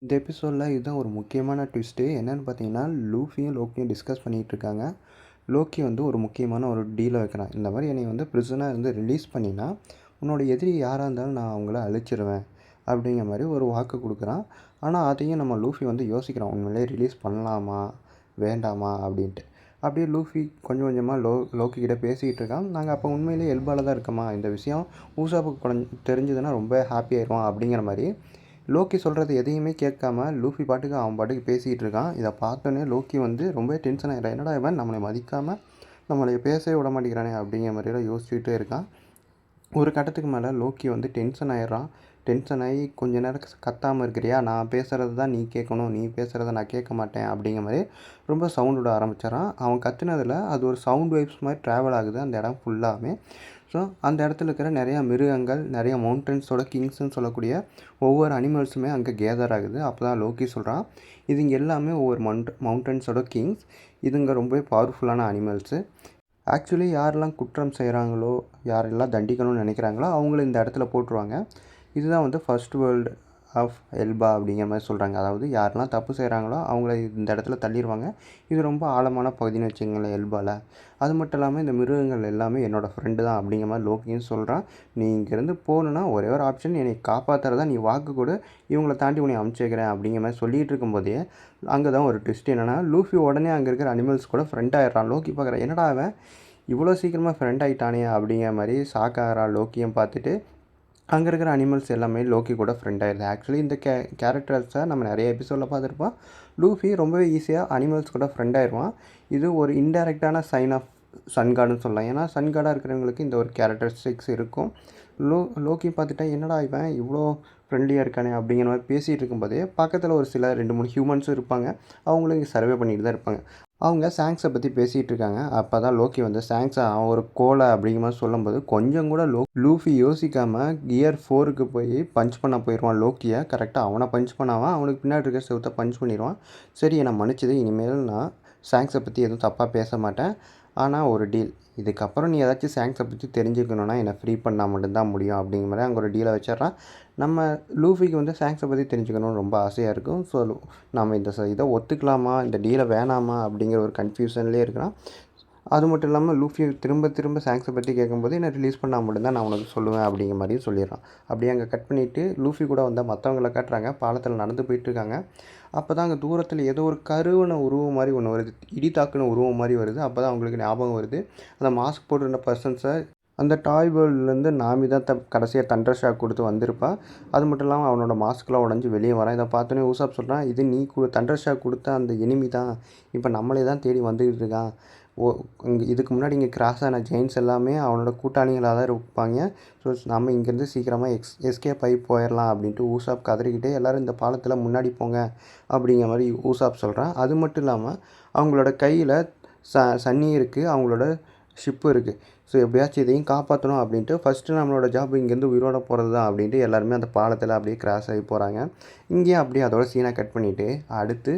இந்த எபிசோடில் இதுதான் ஒரு முக்கியமான ட்விஸ்ட்டு. என்னென்னு பார்த்தீங்கன்னா, லூஃபியும் லோக்கியும் டிஸ்கஸ் பண்ணிகிட்டு இருக்காங்க. லோக்கி வந்து ஒரு முக்கியமான ஒரு டீலை வைக்கிறான். இந்த மாதிரி என்னை வந்து பிரிசனாக இருந்து ரிலீஸ் பண்ணினா, உன்னோட எதிரி யாராக இருந்தாலும் நான் அவங்கள அழிச்சிருவேன் அப்படிங்கிற மாதிரி ஒரு வாக்கு கொடுக்குறான். ஆனால் அதையும் நம்ம லூஃபி வந்து யோசிக்கிறான், உண்மையிலே ரிலீஸ் பண்ணலாமா வேண்டாமா அப்படின்ட்டு. அப்படியே லூஃபி கொஞ்சம் கொஞ்சமாக லோக்கி கிட்ட பேசிக்கிட்டு இருக்கான். நாங்கள் அப்போ உண்மையிலே எல்பாவில் தான் இருக்கோமா, இந்த விஷயம் ஊசாப்புக்கு தெரிஞ்சதுன்னா ரொம்ப ஹாப்பி ஆயிடுவான் அப்படிங்கிற மாதிரி லோக்கி சொல்கிறது எதையுமே கேட்காம லூஃபி பாட்டுக்கு அவன் பாட்டுக்கு பேசிகிட்டு இருக்கான். இதை பார்த்தோன்னே லோக்கி வந்து ரொம்ப டென்ஷன் ஆகிடுறான். என்னடா இவன் நம்மளை மதிக்காமல் நம்மளை பேசவே விட மாட்டேங்கிறானே அப்படிங்கிற மாதிரியெல்லாம் யோசிச்சுட்டே இருக்கான். ஒரு கட்டத்துக்கு மேலே லோக்கி வந்து டென்ஷன் ஆகிடுறான். டென்ஷன் ஆகி கொஞ்ச நேரம் கத்தாமல் இருக்கிறியா, நான் பேசுகிறது தான் நீ கேட்கணும், நீ பேசுகிறத நான் கேட்க மாட்டேன் அப்படிங்கிற மாதிரி ரொம்ப சவுண்ட் விட ஆரம்பிச்சிடறான். அவன் கத்துனதில் அது ஒரு சவுண்ட் வைப்ஸ் மாதிரி ட்ராவல் ஆகுது அந்த இடம் ஃபுல்லாகவே. ஸோ அந்த இடத்துல இருக்கிற நிறையா மிருகங்கள், நிறைய மவுண்டன்ஸோட கிங்ஸ்ன்னு சொல்லக்கூடிய ஒவ்வொரு அனிமல்ஸுமே அங்கே கேதர் ஆகுது. அப்போ தான் லோக்கி சொல்கிறான், இதுங்க எல்லாமே ஒவ்வொரு மவுண்டன்ஸோட கிங்ஸ், இதுங்க ரொம்பவே பவர்ஃபுல்லான அனிமல்ஸு. ஆக்சுவலி யாரெல்லாம் குற்றம் செய்கிறாங்களோ, யாரெல்லாம் தண்டிக்கணும்னு நினைக்கிறாங்களோ அவங்கள இந்த இடத்துல போட்டுருவாங்க. இதுதான் வந்து ஃபர்ஸ்ட் வேர்ல்டு ஆஃப் எல்பா அப்படிங்கிற மாதிரி சொல்கிறாங்க. அதாவது யாரெல்லாம் தப்பு செய்கிறாங்களோ அவங்கள இந்த இடத்துல தள்ளிடுவாங்க. இது ரொம்ப ஆழமான பகுதின்னு வச்சுங்களேன் எல்பாவில். அது மட்டும் இல்லாமல் இந்த மிருகங்கள் எல்லாமே என்னோடய ஃப்ரெண்டு தான் அப்படிங்கிற மாதிரி லோக்கியும் சொல்கிறான். நீ இங்கேருந்து போகணுன்னா ஒரே ஒரு ஆப்ஷன், என்னை காப்பாற்றுறதா நீ வாக்கு கொடு, இவங்களை தாண்டி உன்னை அமுச்சு வைக்கிறேன் அப்படிங்கிற மாதிரி சொல்லிகிட்டு இருக்கும்போதே அங்கே தான் ஒரு ட்விஸ்ட். என்னென்னா லூஃபி உடனே அங்கே இருக்கிற அனிமல்ஸ் கூட ஃப்ரெண்ட் ஆகிடுறான். லோக்கி பார்க்குறான், என்னடா அவன் இவ்வளோ சீக்கிரமாக ஃப்ரெண்ட் ஆகிட்டானே அப்படிங்கிற மாதிரி ஷாக்காகிறான். லோக்கியும் பார்த்துட்டு அங்கே இருக்கிற அனிமல்ஸ் எல்லாமே லோக்கி கூட ஃப்ரெண்ட் ஆகிடுது. ஆக்சுவலி இந்த கேரக்டர்ஸை நம்ம நிறைய எபிசோடில் பார்த்துருப்போம். லூஃபி ரொம்பவே ஈஸியாக அனிமல்ஸ் கூட ஃப்ரெண்ட் ஆயிடுவான். இது ஒரு இன்டைரக்டான சைன் ஆஃப் சன் கார்டுன்னு சொல்லலாம். ஏன்னா சன் கார்டாக இருக்கிறவங்களுக்கு இந்த ஒரு கேரக்டரிஸ்டிக்ஸ் இருக்கும். லோக்கி பார்த்துட்டா என்னடா இவன் இவ்வளோ ஃப்ரெண்ட்லியாக இருக்கானே அப்படிங்கிற மாதிரி பேசிகிட்டு இருக்கும்போதே பக்கத்தில் ஒரு சில 2-3 ஹியூமன்ஸும் இருப்பாங்க. அவங்களும் இங்கே சர்வே பண்ணிட்டு தான் இருப்பாங்க. அவங்க சாங்ஸை பற்றி பேசிகிட்டு இருக்காங்க. அப்போ தான் லோக்கி வந்து சாங்ஸை அவன் ஒரு கோலை அப்படிங்கிற மாதிரி சொல்லும்போது கொஞ்சம் கூட லூஃபி யோசிக்காமல் கியர் 4க்கு போய் பஞ்ச் பண்ண போயிடுவான் லோக்கியை. கரெக்டாக அவனை பஞ்ச் பண்ணாமல் அவனுக்கு பின்னாடி இருக்க செவத்தை பஞ்ச் பண்ணிடுவான். சரி, என்னை மன்னிச்சது, இனிமேல் நான் சாங்ஸை பற்றி எதுவும் தப்பாக பேச மாட்டேன். ஆனால் ஒரு டீல், இதுக்கப்புறம் நீ ஏதாச்சும் சாங்ஸை பற்றி தெரிஞ்சுக்கணுன்னா என்னை ஃப்ரீ பண்ணால் மட்டும்தான் முடியும் அப்படிங்கிற மாதிரி அங்கே ஒரு டீலை வச்சிடறான். நம்ம லூஃபிக்கு வந்து சாங்ஸை பற்றி தெரிஞ்சுக்கணும்னு ரொம்ப ஆசையாக இருக்கும். ஸோ நம்ம இந்த இதை ஒத்துக்கலாமா, இந்த டீலை வேணாமா அப்படிங்கிற ஒரு கன்ஃபியூஷன்லேயே இருக்கிறான். அது மட்டும் இல்லாமல் லூஃபி திரும்ப திரும்ப சாங்ஸை பற்றி கேட்கும்போது என்னை ரிலீஸ் பண்ணால் மட்டும்தான் நான் உனக்கு சொல்லுவேன் அப்படிங்கிற மாதிரியும் சொல்லிடுறான். அப்படியே அங்கே கட் பண்ணிவிட்டு லூஃபி கூட வந்தால் மற்றவங்கள காட்டுறாங்க. பாலத்தில் நடந்து போயிட்டுருக்காங்க. அப்போ தான் அங்கே தூரத்தில் ஏதோ ஒரு கருவன உருவம் மாதிரி ஒன்று வருது, இடி தாக்குன உருவம் மாதிரி வருது. அப்போ தான் அவங்களுக்கு ஞாபகம் வருது, அந்த மாஸ்க் போட்டிருந்த பர்சன்ஸை அந்த டாய் வேர்ல்ட்லேருந்து நாமி தான் கடைசியாக தண்டர் ஷாக் கொடுத்து வந்திருப்பா. அது மட்டும் இல்லாமல் அவனோட மாஸ்க்லாம் உடஞ்சி வெளியே வரான். இதை பார்த்தோன்னே ஊசாப் சொல்கிறான், இது நீ தண்டர் ஷாக் கொடுத்த அந்த எனிமி தான் இப்போ நம்மளே தான் தேடி வந்துக்கிட்டு இருக்கான். இங்கே இதுக்கு முன்னாடி இங்கே கிராஸ் ஆன ஜெயின்ஸ் எல்லாமே அவனோட கூட்டாளிகளாக தான் இருப்பாங்க. ஸோ நம்ம இங்கேருந்து சீக்கிரமாக எஸ்கேப் ஆகி போயிடலாம் அப்படின்ட்டு ஊசாப் கதறிக்கிட்டே எல்லோரும் இந்த பாலத்தில் முன்னாடி போங்க அப்படிங்கிற மாதிரி ஊசாப் சொல்கிறான். அது மட்டும் இல்லாமல் அவங்களோட கையில் சன்னி இருக்குது, அவங்களோட ஷிப்பு இருக்குது. ஸோ எப்படியாச்சும் இதையும் காப்பாற்றணும் அப்படின்ட்டு ஃபஸ்ட்டு நம்மளோட ஜாப் இங்கேருந்து உயிரோட போகிறது தான் அப்படின்ட்டு எல்லாருமே அந்த பாலத்தில் அப்படியே கிராஸ் ஆகி போகிறாங்க. இங்கேயும் அப்படியே அதோட சீனை கட் பண்ணிவிட்டு அடுத்து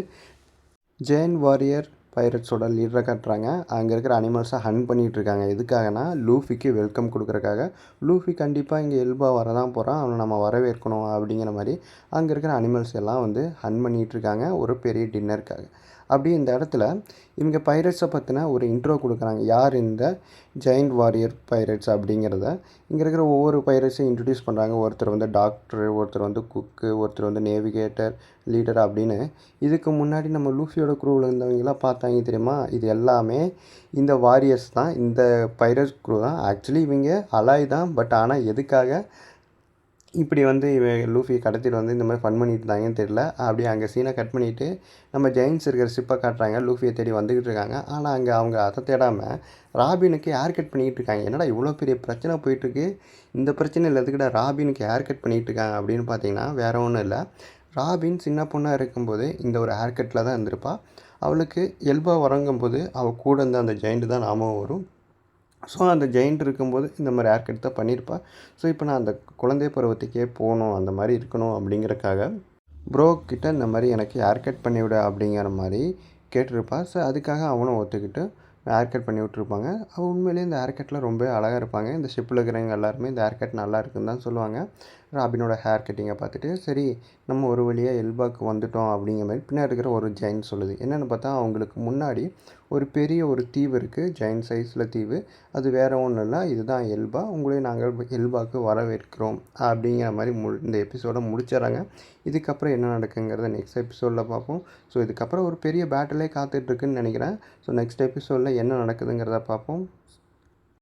ஜெயின் வாரியர் பைரட்ஸோட லீடரை காட்டுறாங்க. அங்கே இருக்கிற அனிமல்ஸை ஹன் பண்ணிகிட்டு இருக்காங்க. எதுக்காகனா லூஃபிக்கு வெல்கம் கொடுக்குறக்காக. லூஃபி கண்டிப்பாக இங்கே எல்பா வர தான் போகிறான், அவனை நம்ம வரவேற்கணும் அப்படிங்கிற மாதிரி அங்கே இருக்கிற அனிமல்ஸ் எல்லாம் வந்து ஹன் பண்ணிகிட்டு இருக்காங்க ஒரு பெரிய டின்னருக்காக. அப்படியே இந்த இடத்துல இவங்க பைரட்ஸை பற்றின ஒரு இன்ட்ரோ கொடுக்குறாங்க. யார் இந்த ஜெயிண்ட் வாரியர் பைரட்ஸ் அப்படிங்கிறத இங்கே இருக்கிற ஒவ்வொரு பைரட்ஸையும் இன்ட்ரடியூஸ் பண்ணுறாங்க. ஒருத்தர் வந்து டாக்டரு, ஒருத்தர் வந்து குக்கு, ஒருத்தர் வந்து நேவிகேட்டர், லீடர் அப்படின்னு. இதுக்கு முன்னாடி நம்ம லூஃபியோட குரூவில் இருந்தவங்களாம் பார்த்தாங்க தெரியுமா, இது எல்லாமே இந்த வாரியர்ஸ் தான், இந்த பைரட்ஸ் குரூ தான். ஆக்சுவலி இவங்க அலாய் தான், பட் ஆனால் எதுக்காக இப்படி வந்து லூஃபியை கடத்திட்டு வந்து இந்த மாதிரி ஃபன் பண்ணிட்டு இருந்தாங்கன்னு தெரியல. அப்படியே அங்கே சீனை கட் பண்ணிவிட்டு நம்ம ஜெயின்ஸ் இருக்கிற ஷிப்பை காட்டுறாங்க. லூஃபியை தேடி வந்துக்கிட்டு இருக்காங்க. ஆனால் அங்கே அவங்க அதை தேடாமல் ராபினுக்கு ஹேர் கட் பண்ணிகிட்டு இருக்காங்க. என்னடா இவ்வளோ பெரிய பிரச்சனை போயிட்டுருக்கு, இந்த பிரச்சனையில் எதுக்கிட்ட ராபினுக்கு ஹேர் கட் பண்ணிகிட்டு இருக்காங்க அப்படின்னு பார்த்தீங்கன்னா வேறு ஒன்றும் இல்லை. ராபின் சின்ன பொண்ணாக இருக்கும்போது இந்த ஒரு ஹேர் கட்டில் தான் இருந்திருப்பாள். அவளுக்கு எல்பா வரங்கும்போது அவள் கூட இருந்த அந்த ஜெயிண்ட்டு தான் ஞாபகம் வரும். ஸோ அந்த ஜெயிண்ட் இருக்கும்போது இந்த மாதிரி ஹேர் கட் தான் பண்ணியிருப்பா. ஸோ இப்போ நான் அந்த குழந்தை பருவத்துக்கே போகணும், அந்த மாதிரி இருக்கணும் அப்படிங்கிறக்காக ப்ரோ கிட்ட இந்த மாதிரி எனக்கு ஹேர் கட் பண்ணிவிட அப்படிங்கிற மாதிரி கேட்டிருப்பா. ஸோ அதுக்காக அவனும் ஒத்துக்கிட்டு ஹேர் கட் பண்ணி விட்ருப்பாங்க. அவள் உண்மையிலேயே இந்த ஹேர் கட்டில் ரொம்ப அழகாக இருப்பாங்க. இந்த ஷிப்பில் இருக்கிறவங்க எல்லாருமே இந்த ஹேர் கட் நல்லா இருக்குன்னு தான் சொல்லுவாங்க. ராபினோட ஹேர் கட்டிங்கை பார்த்துட்டு சரி நம்ம ஒரு வழியாக எல்பாக்கு வந்துட்டோம் அப்படிங்கிற மாதிரி பின்னாடி இருக்கிற ஒரு ஜெயின்ட் சொல்லுது. என்னென்னு பார்த்தா அவங்களுக்கு முன்னாடி ஒரு பெரிய ஒரு தீவு இருக்குது, ஜெயின்ட் சைஸில் தீவு. அது வேறு ஒன்றும் இல்லை, இதுதான் எல்பா, உங்களே நாங்கள் எல்பாக்கு வரவேற்கிறோம் அப்படிங்கிற மாதிரி இந்த எபிசோடை முடிச்சிடறாங்க. இதுக்கப்புறம் என்ன நடக்குங்கிறத நெக்ஸ்ட் எபிசோடில் பார்ப்போம். ஸோ இதுக்கப்புறம் ஒரு பெரிய பேட்டிலே காத்துட்ருக்குன்னு நினைக்கிறேன். ஸோ நெக்ஸ்ட் எபிசோடில் என்ன நடக்குதுங்கிறத பார்ப்போம்.